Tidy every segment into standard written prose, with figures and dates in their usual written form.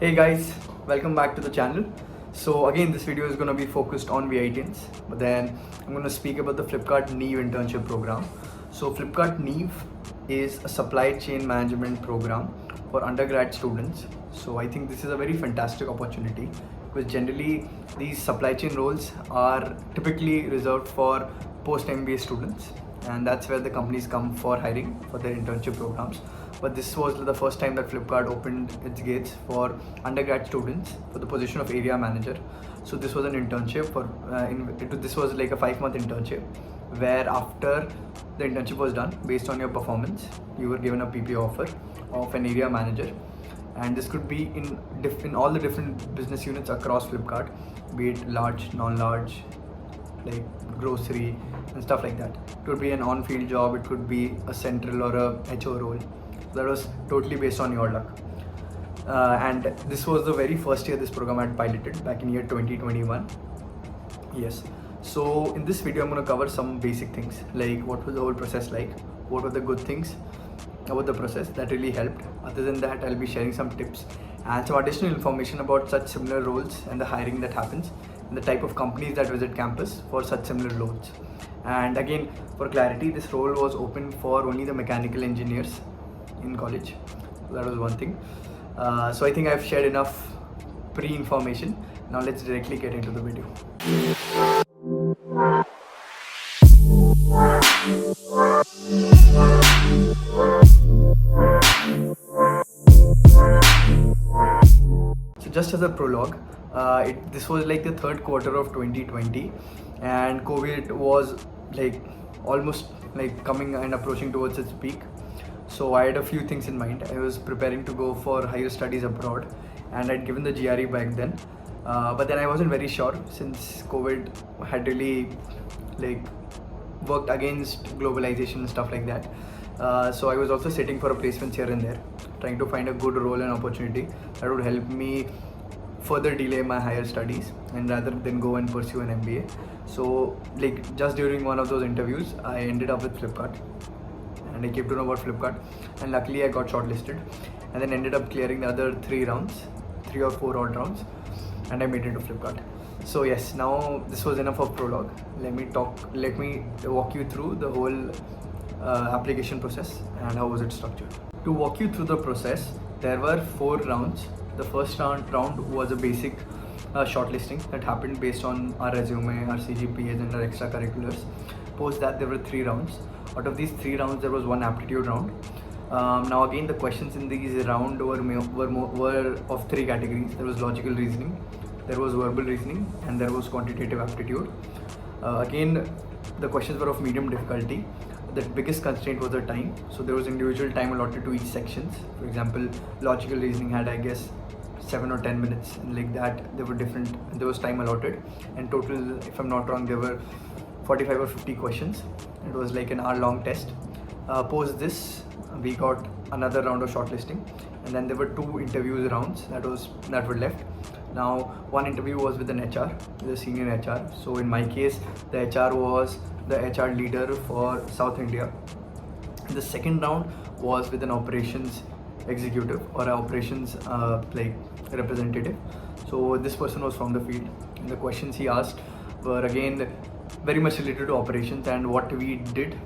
Hey guys, welcome back to the channel. So again, this video is going to be focused on VITians, but then I'm going to speak about the Flipkart NEEV internship program. So Flipkart NEEV is a supply chain management program for undergrad students. So I think this is a very fantastic opportunity because generally these supply chain roles are typically reserved for post MBA students, and that's where the companies come for hiring for their internship programs. But this was the first time that Flipkart opened its gates for undergrad students for the position of area manager. So this was an internship this was like a 5-month internship where after the internship was done, based on your performance, you were given a PPO offer of an area manager, and this could be in all the different business units across Flipkart, be it large, non-large, like grocery and stuff like that. It could be an on-field job, it could be a central or a HO role. That was totally based on your luck. And this was the very first year this program had piloted back in year 2021. Yes. So in this video, I'm going to cover some basic things like what was the whole process like, what were the good things about the process that really helped. Other than that, I'll be sharing some tips and some additional information about such similar roles and the hiring that happens and the type of companies that visit campus for such similar roles. And again, for clarity, this role was open for only the mechanical engineers in college. So that was one thing. So I think I've shared enough pre-information. Now let's directly get into the video. So just as a prologue, this was like the third quarter of 2020, and COVID was like almost like coming and approaching towards its peak. So I had a few things in mind. I was preparing to go for higher studies abroad, and I'd given the GRE back then. But then I wasn't very sure since COVID had really like worked against globalization and stuff like that. So I was also sitting for a placements here and there, trying to find a good role and opportunity that would help me further delay my higher studies and rather than go and pursue an MBA. So like just during one of those interviews, I ended up with Flipkart. And I came to know about Flipkart, and luckily I got shortlisted and then ended up clearing the other 3 or 4 odd rounds, and I made it to Flipkart. So yes, now this was enough of prologue. Let me walk you through the whole application process and how was it structured. To walk you through the process, there were 4 rounds. The first round was a basic shortlisting that happened based on our resume, our CGPAs and our extracurriculars. Post that, there were 3 rounds. Out of these 3 rounds, there was one aptitude round. Now again, the questions in these round were of 3 categories. There was logical reasoning, there was verbal reasoning, and there was quantitative aptitude. Again, the questions were of medium difficulty. The biggest constraint was the time. So there was individual time allotted to each sections. For example, logical reasoning had, I guess, 7 or 10 minutes, and like that there was time allotted, and total, if I'm not wrong, there were 45 or 50 questions. It was like an hour-long test. Post this, we got another round of shortlisting, and then there were 2 interviews rounds that were left. Now, one interview was with an HR, the senior HR. So in my case, the HR was the HR leader for South India. The second round was with an operations executive or an operations representative. So this person was from the field, and the questions he asked were again very much related to operations and what we did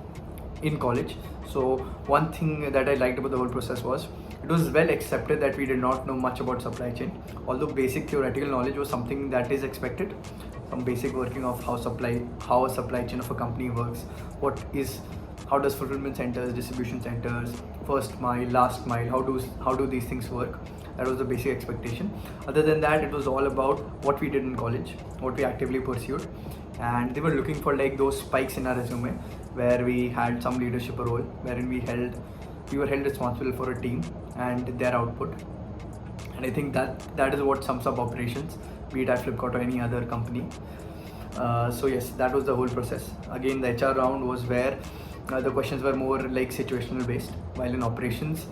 in college. So one thing that I liked about the whole process was it was well accepted that we did not know much about supply chain, although basic theoretical knowledge was something that is expected. Some basic working of how a supply chain of a company works, how does fulfillment centers, distribution centers, first mile, last mile, how do these things work. That was the basic expectation. Other than that, it was all about what we did in college, what we actively pursued, and they were looking for like those spikes in our resume where we had some leadership role, wherein we were held responsible for a team and their output. And I think that is what sums up operations, be it at Flipkart or any other company. So yes, that was the whole process. Again, the HR round was where the questions were more like situational based, while in operations,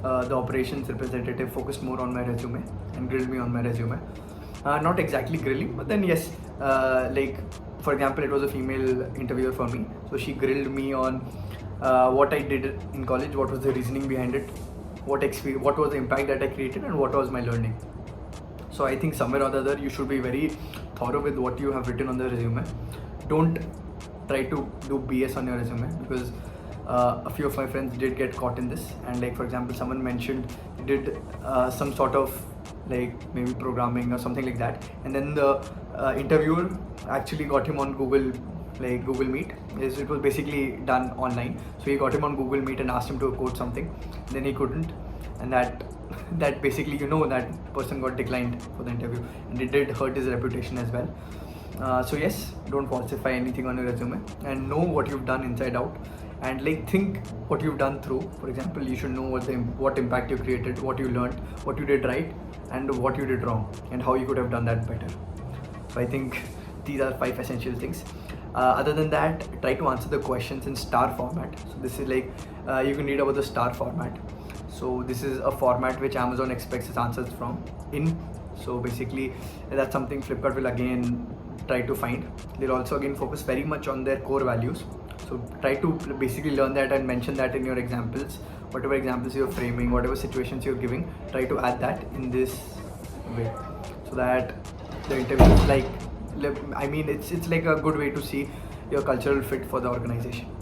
the operations representative focused more on my resume and grilled me on my resume. Not exactly grilling, but then yes, like for example, it was a female interviewer for me, so she grilled me on what I did in college, what was the reasoning behind it, what was the impact that I created, and what was my learning. So I think somewhere or the other you should be very thorough with what you have written on the resume. Don't try to do BS on your resume, because a few of my friends did get caught in this. And like, for example, someone mentioned did some sort of like maybe programming or something like that, and then the interviewer actually got him on Google Meet. It was basically done online, so he got him on Google Meet and asked him to code something, then he couldn't, and that basically, that person got declined for the interview, and it did hurt his reputation as well. So yes, don't falsify anything on your resume, and know what you've done inside out, and like think what you've done through. For example, you should know what impact you created, what you learned, what you did right, and what you did wrong, and how you could have done that better. So I think these are 5 essential things. Other than that, try to answer the questions in star format. So this is like, you can read about the star format. So this is a format which Amazon expects its answers from in. So basically that's something Flipkart will again try to find. They'll also again focus very much on their core values. So try to basically learn that and mention that in your examples. Whatever examples you're framing, whatever situations you're giving, try to add that in this way, so that the interview is like, it's like a good way to see your cultural fit for the organization.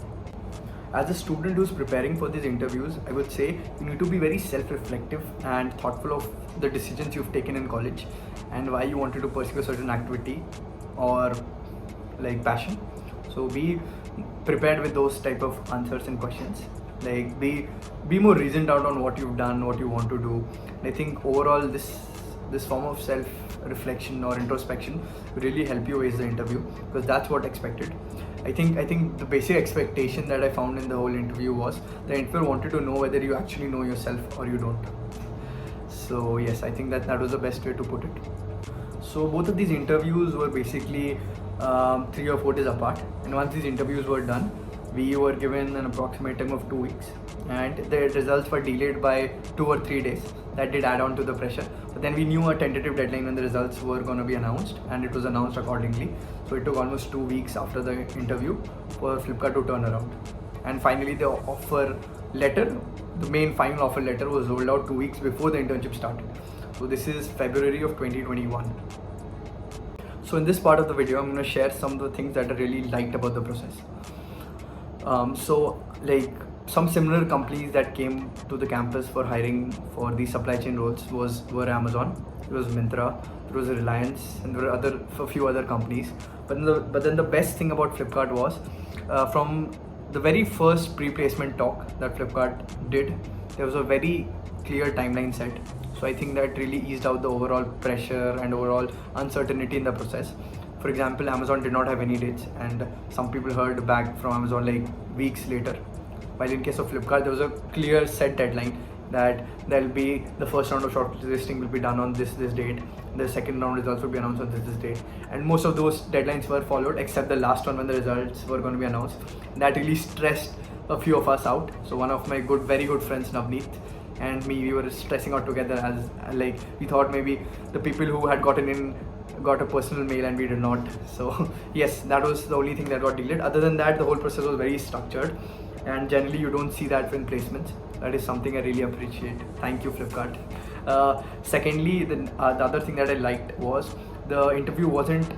As a student who's preparing for these interviews, I would say you need to be very self-reflective and thoughtful of the decisions you've taken in college and why you wanted to pursue a certain activity or like passion. So be prepared with those type of answers and questions. Like be more reasoned out on what you've done, what you want to do. And I think overall this form of self-reflection or introspection will really help you ace the interview, because that's what expected. I think the basic expectation that I found in the whole interview was the interviewer wanted to know whether you actually know yourself or you don't. So yes, I think that was the best way to put it. So both of these interviews were basically 3 or 4 days apart, and once these interviews were done, we were given an approximate time of 2 weeks, and the results were delayed by 2 or 3 days. That did add on to the pressure, but then we knew a tentative deadline when the results were going to be announced, and it was announced accordingly. So it took almost 2 weeks after the interview for Flipkart to turn around, and finally the offer letter, the main final offer letter, was rolled out 2 weeks before the internship started. So this is February of 2021. So in this part of the video, I'm going to share some of the things that I really liked about the process. So like some similar companies that came to the campus for hiring for these supply chain roles were Amazon, it was Myntra, there was Reliance, and there were a few other companies. But then the best thing about Flipkart was from the very first pre-placement talk that Flipkart did, there was a very clear timeline set. So I think that really eased out the overall pressure and overall uncertainty in the process. For example, Amazon did not have any dates, and some people heard back from Amazon like weeks later. While in case of Flipkart, there was a clear set deadline that there'll be the first round of shortlisting will be done on this date, the second round results will be announced on this date, and most of those deadlines were followed except the last one when the results were going to be announced. That really stressed a few of us out. So one of my very good friends, Navneet, and me, we were stressing out together, as like we thought maybe the people who had gotten in got a personal mail and we did not. So yes, that was the only thing that got delayed. Other than that, the whole process was very structured, and generally you don't see that in placements. That is something I really appreciate. Thank you, Flipkart. Secondly, the other thing that I liked was the interview wasn't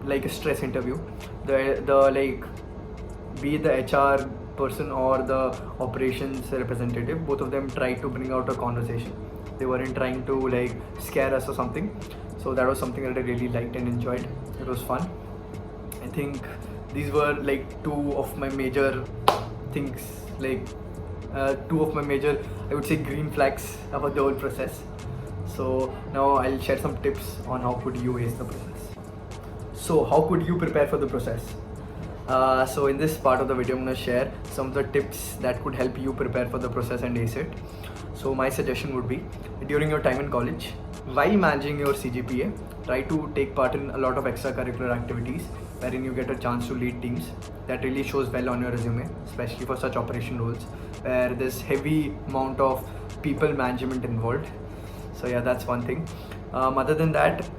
like a stress interview. The like, be it the HR person or the operations representative, both of them tried to bring out a conversation. They weren't trying to like scare us or something. So that was something that I really liked and enjoyed. It was fun. I think these were like 2 of my major things, like 2 of my major, I would say, green flags about the whole process. So now I'll share some tips on how could you ace the process. So how could you prepare for the process? So in this part of the video, I'm going to share some of the tips that could help you prepare for the process and ace it. So my suggestion would be, during your time in college, while managing your CGPA, try to take part in a lot of extracurricular activities wherein you get a chance to lead teams. That really shows well on your resume, especially for such operation roles where there's heavy amount of people management involved. So yeah, that's one thing. Other than that,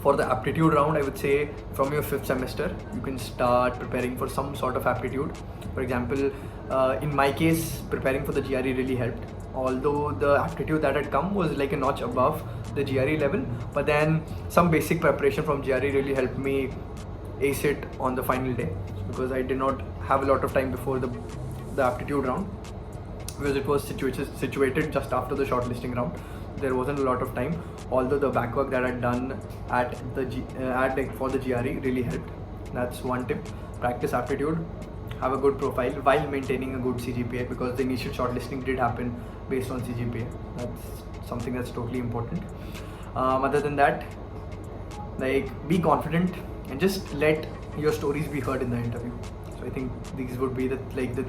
for the aptitude round, I would say from your 5th semester, you can start preparing for some sort of aptitude. For example, in my case, preparing for the GRE really helped. although the aptitude that had come was like a notch above the GRE level, but then some basic preparation from GRE really helped me ace it on the final day, because I did not have a lot of time before the aptitude round, because it was situated just after the shortlisting round. There wasn't a lot of time, although the back work that I'd done at for the GRE really helped. That's one tip. Practice aptitude, have a good profile while maintaining a good CGPA, because the initial shortlisting did happen based on CGPA. That's something that's totally important. Other than that, like, be confident and just let your stories be heard in the interview. So I think these would be the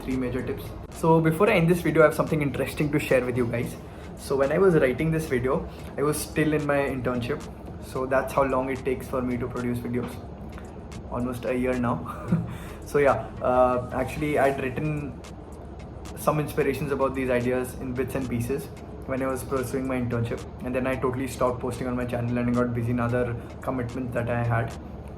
three major tips. So before I end this video, I have something interesting to share with you guys. So when I was writing this video, I was still in my internship. So that's how long it takes for me to produce videos. Almost a year now. So yeah, actually I'd written some inspirations about these ideas in bits and pieces when I was pursuing my internship, and then I totally stopped posting on my channel and I got busy in other commitments that I had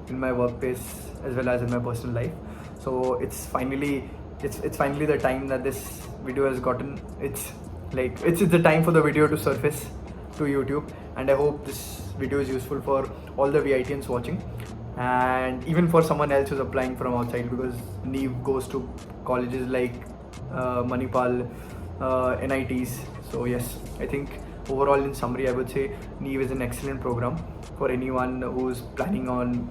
in my workplace as well as in my personal life. So it's finally the time that this video has gotten. It's the time for the video to surface to YouTube, and I hope this video is useful for all the VITians watching, and even for someone else who's applying from outside, because NEEV goes to colleges like Manipal, NITs. So yes, I think overall, in summary, I would say NEEV is an excellent program for anyone who's planning on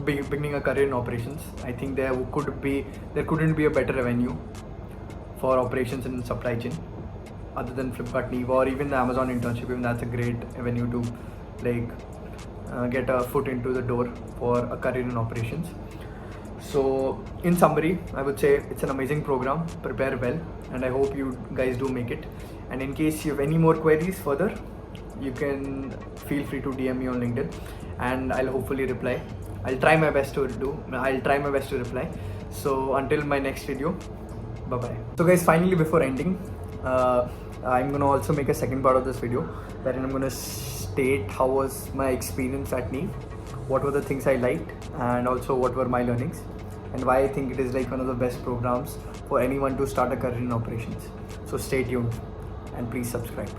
beginning a career in operations. I think there couldn't be a better avenue for operations in supply chain other than Flipkart, NEEV, or even the Amazon internship. Even that's a great avenue to get a foot into the door for a career in operations. So in summary, I would say it's an amazing program. Prepare well, and I hope you guys do make it. And in case you have any more queries further, you can feel free to DM me on LinkedIn, and I'll hopefully reply. I'll try my best to reply. So until my next video, bye bye. So guys, finally, before ending, I'm gonna also make a second part of this video wherein I'm gonna state how was my experience at NEEV, what were the things I liked, and also what were my learnings, and why I think it is like one of the best programs for anyone to start a career in operations. So stay tuned and please subscribe.